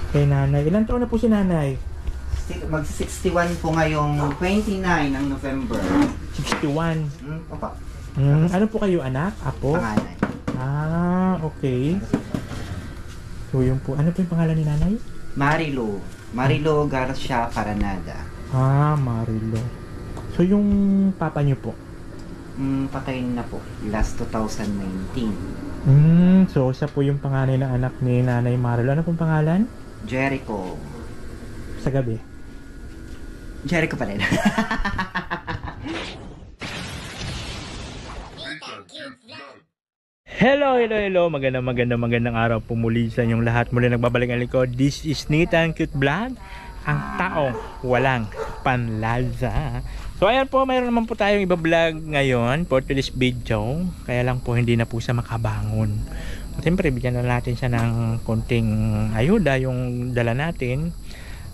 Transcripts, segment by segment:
Kay nanay. Ilan taon na po si nanay? Mag-61 po ngayong 29 ng November. 61. Opa. Ano po kayo, anak? Apo? Panganay. Okay. So yung po, ano po yung pangalan ni nanay? Marilo. Marilo Garcia Paranada. Marilo. So yung papa niyo po? Patay na po. Last 2019. So siya po yung panganay na anak ni nanay Marilo. Ano pong pangalan? Jericho. Sa gabi? Jericho pa rin. Hello. Magandang araw po muli sa inyong lahat. Muli nagbabalik ang likod. This is Nathan Cute Vlog. Ang taong walang panlaza. So ayan po, mayroon naman po tayong iba-vlog ngayon for today's video. Kaya lang po hindi na po siya makabangon. Siyempre bigyan na natin siya ng konting ayuda yung dala natin.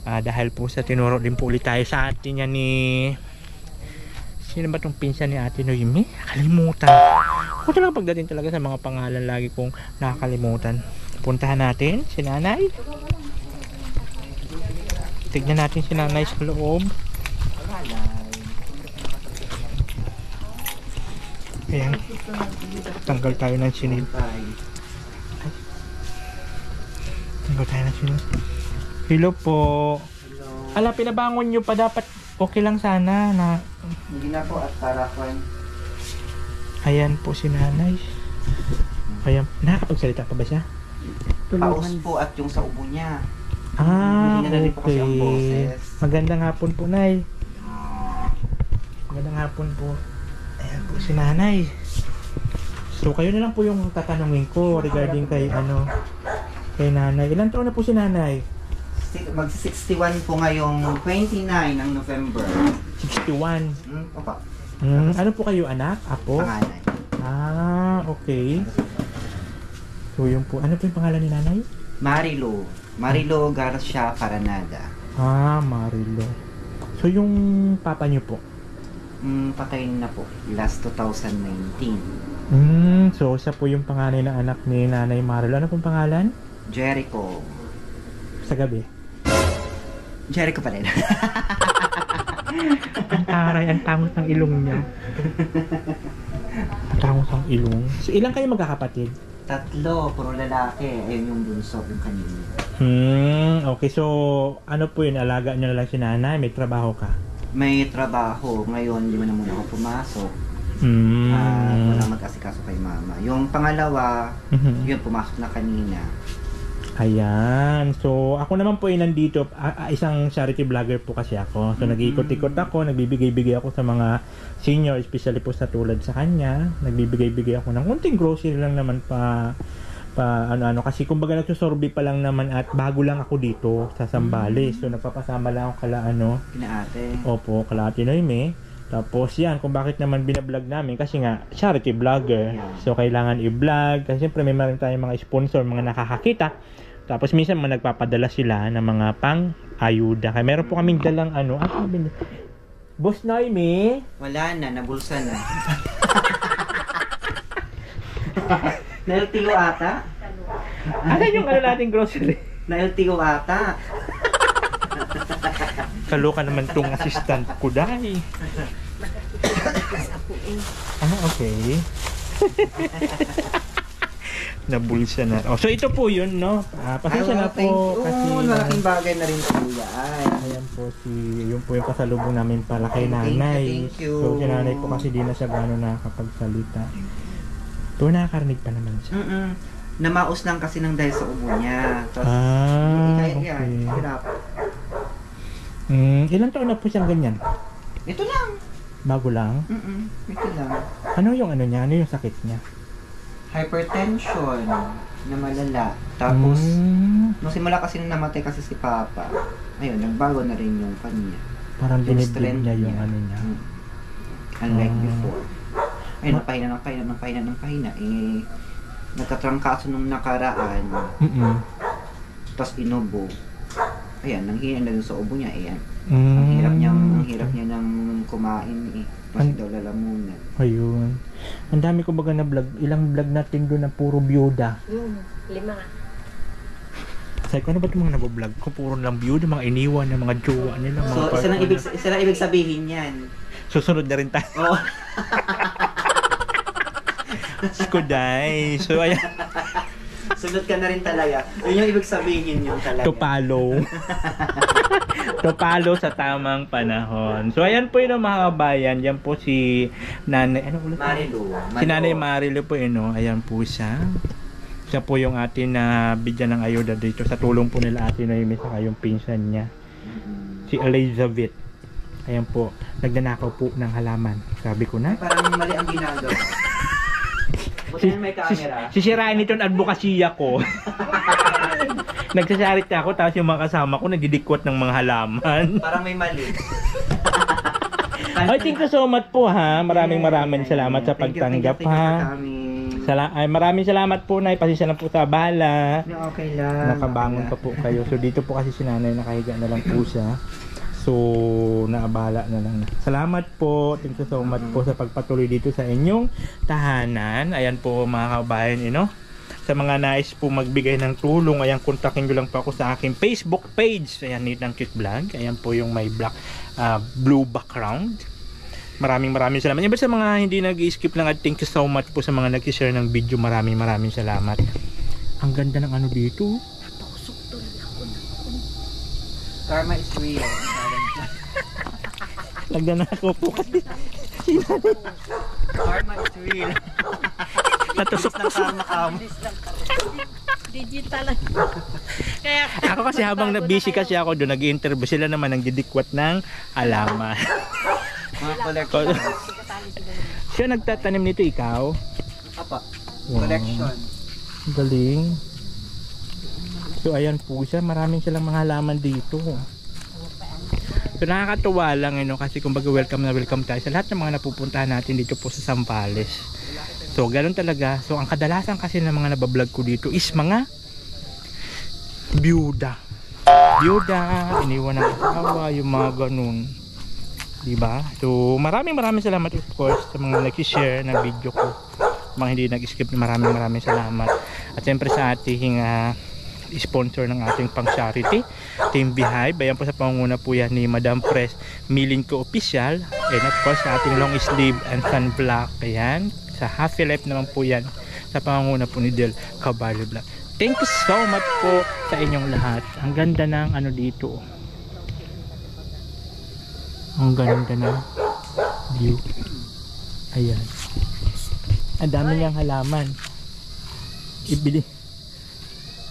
Dahil po sa tinuro din po ulit tayo sa atin yan ni... Sino ba itong pinsan ni Ate Noemi? Nakalimutan. Ako talaga pagdating talaga sa mga pangalan lagi kong nakakalimutan. Puntahan natin si nanay. Tignan natin si nanay sa loob. Ayan. Tanggal tayo ng sinil. Hello po. Ala, pinabangon nyo pa. Dapat okay lang sana na... Hindi na po at para po. Ayan po si nanay. Ayan. Nakakapagsalita pa ba siya? Paus po at yung sa ubo niya. Hindi na rin po kasi ang boses. Magandang hapon po, nay. Magandang hapon po. Ayan po si nanay. So kayo na lang po yung tatanungin ko regarding kay kay nanay. Ilan taon na po si nanay? Mag-61 po ngayong 29 ng November. 61. Opa. Ano po kayo, anak? Apo? Panganay. Okay. So yung po, ano po yung pangalan ni nanay? Marilo. Marilo Garcia Paranada. Marilo. So yung papa niyo po? Patay na po. Last 2019. So siya po yung panganay na anak ni nanay Marilo. Ano pong pangalan? Jericho. Sa gabi? Jericho pa rin. Ang taray, ang tangos ng ilong niya. Ang tangos ng ilong. So ilang kayo magkakapatid? 3, puro lalaki. Ayun yung bunso, yung kanina. Okay, so ano po yun? Alaga nyo na lang si nanay? May trabaho ka? May trabaho. Ngayon, hindi mo na muna ako pumasok. Wala mag-asikaso kay mama. Yung pangalawa, yun, pumasok na kanina. Ayan. So, ako naman po ay nandito. Isang charity vlogger po kasi ako. So, nag-iikot-ikot ako. Nagbibigay-bigay ako sa mga senior, especially po sa tulad sa kanya. Nagbibigay-bigay ako ng konting grocery lang naman kasi kumbaga nagsusorby pa lang naman at bago lang ako dito sa Zambales. So, nagpapasama lang ako kala Kina ate. Opo, kala Ate Noemi. Tapos yan, kung bakit naman binablog namin kasi nga charity vlogger. So kailangan i-vlog kasi siyempre may maraming tayong mga sponsor, mga nakakakita. Tapos minsan mga nagpapadala sila ng mga pang-ayuda. Kaya meron po kaming dalang Boss Noemi? Wala na, nabulsa na. Na-LTO ata? Ano yung nating grocery? Na-LTO ata. Kaloka naman tong assistant ko dahil. Okay. Nabulsa na. So ito po yun, no? Pasensya na po. Kasi malaking bagay na rin po yan. Ayan po yun po yung pasalubong namin para kay nanay. Thank you. So si nanay po kasi di na siya gano'n nakakapagsalita. Ito nakakarinig pa naman siya. Namaos lang kasi ng dahil sa ubo niya. Tapos, okay. hirap. Ilan taon na po siyang ganyan? Ito lang. Bago lang? Ito lang. Ano yung niya? Ano yung sakit niya? Hypertension na malala. Tapos, nung simula kasi nung namatay kasi si Papa, ayun, nagbago na rin yung kanya. Parang dinibig strength niya yung niya. Unlike before. Ayun, ng pahina. Nagkatrangkaso nung nakaraan. Tapos inubo. Ayan, nanghina na dun sa ubo niya. Ayan. Ang hirap niya nang kumain Kasi daw lalamunan. Ayun. Ang dami ko baga na vlog. Ilang vlog natin doon na puro byuda. 5. Sa Sabi ko, ano ba itong mga nabablog ko? Puro lang view, yung mga iniwan, ng mga jowa nila. Mga So, isa lang ibig sabihin yan. Susunod na rin tayo. Oo. Skuday. So, ayan. Sunod ka na rin talaga. Yun yung ibig sabihin yun talaga. To follow. To follow sa tamang panahon. So, ayan po yun mga kabayan. Yan po si Nanay, ano ulit? Marilu. Si Nanay Marilu po yun, no? Ayan po siya. Siya po yung atin na bigyan ng ayuda dito sa tulong po nila atin na yung yung pinsan niya. Si Elizabeth. Ayan po. Nagdanakaw po ng halaman. Sabi ko na. Parang mali ang ginagawa. Buti na may camera. Sisirain nito ang advokasya ko. Nagsasarit ako tapos yung mga kasama ko nagdidikwat ng mga halaman. Parang may mali. Ay, thank you so much po ha. Maraming salamat sa pagtanggap ha. Maraming salamat po na pasensya na po sa abala. Okay lang. Nakabangon pa po kayo. So dito po kasi si Nanay nakahiga na lang po siya. So naabala na lang. Salamat po. Thank you so much po sa pagpatuloy dito sa inyong tahanan. Ayan po mga kabayan, sa mga nais po magbigay ng tulong, ayan, kontakin nyo lang po ako sa aking Facebook page. Ayan, Neat and Cute Vlog. Ayan po yung may blue background. Maraming salamat. Iba sa mga hindi nag-skip lang, at thank you so much po sa mga nag-share ng video. Maraming salamat. Ang ganda ng ano dito. Karma is real. Nagdanakaw po kasi. Karma is real. Natusok-tusok. Digital. Kaya Ako kasi habang busy kasi ako doon, nag-i-interview sila naman ng didikwat ng halaman. Mga collection. Siya nagtatanim nito, ikaw? Apa. Wow. Collection. Galing. So ayan po siya, maraming silang mga halaman dito. So nakakatuwa lang kasi kumbaga welcome tayo sa lahat ng mga napupuntahan natin dito po sa Zambales. So ganoon talaga. So ang kadalasan kasi ng mga nabablog ko dito is mga byuda, iniwan ng asawa, yung mga ganun. Diba? So maraming salamat of course sa mga nag-share ng video ko. Mga hindi nag-skip, maraming salamat. At siyempre sa ating sponsor ng ating pang charity, Team Beehive. Ayan po sa pangunguna po yan ni Madam Press Milinko Official, and of course sa ating long sleeve and sunblock. Ayan, sa Happy Life naman po yan sa pangunguna po ni Del Caballo Vlog. Thank you so much po sa inyong lahat. Ang ganda ng ano dito, ang ganda ng view. Ayan, ang dami niyang halaman. Ibili.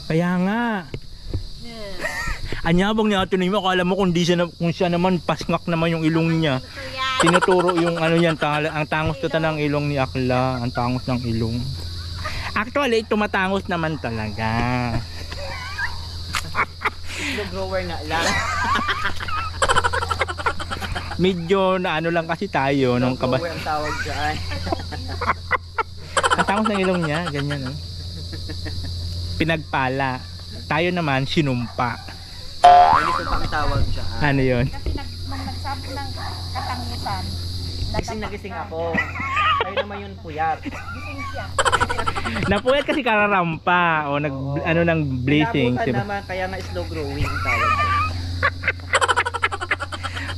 Kaya nga. Anyabang niya ito mo, akala mo kung siya naman pasngak naman yung ilong niya. Tinuturo yung ano yan, ang tangos to ng ilong ni Akla, ang tangos ng ilong. Actually, tumatangos naman talaga. Slow grower nga lang. Medyo na ano lang kasi tayo nung Slow grower ang tawag dyan. Ang tangos ng ilong niya, ganyan pinagpala. Tayo naman sinumpa. Hindi ko pang tawag dyan. Ano yun? kasi nung nagsabi ng katangusan, Nagising ako. Kayo naman yun puyat. gising siya. Napuyat kasi kararampa o ano ng blazing. Pinabutan naman, kaya nga slow growing ang tawag dyan.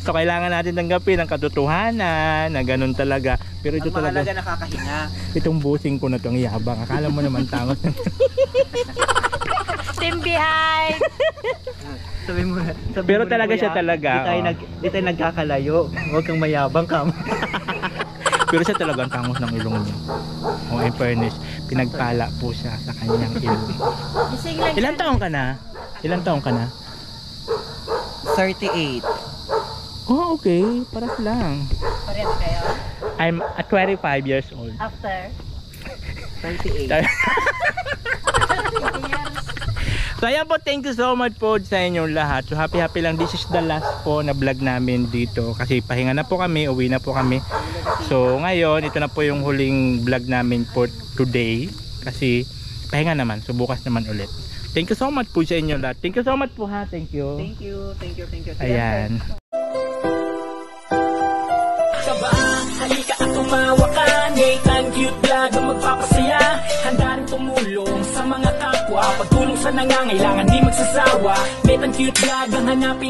So kailangan natin tanggapin ang katotohanan na ganun talaga. Pero ito Ang talaga, mahalaga nakakahinga. itong busing ko na itong yabang. Akala mo naman tangos. Team Beehive! Sabi mo, Pero talaga siya talaga. Di tayo nagkakalayo. Huwag kang mayabang ka. Pero siya talaga ang tangos ng ilong niya. O in fairness, pinagpala po siya sa kanyang ilong. Gising lang Ilan taong ka na? Ilan taong ka na? 38. Oh, okay. Paras lang. Parehas kayo? I'm 25 years old. After 38. 20 years. So ayan po, thank you so much po sa inyong lahat. So happy lang, this is the last po na vlog namin dito. Kasi pahinga na po kami, uwi na po kami. So ngayon, ito na po yung huling vlog namin for today. Kasi pahinga naman, so bukas naman ulit. Thank you so much po sa inyo lahat. Thank you so much po ha, thank you. Thank you. Ayan. Sa halika at tumawa ka. Nathan Cute Vlog ang magpapasaya. Handa rin tumulong sa mga kapwa, pagtulong sa nangangailangan di magsasawa. Nathan Cute Vlog ang hanapin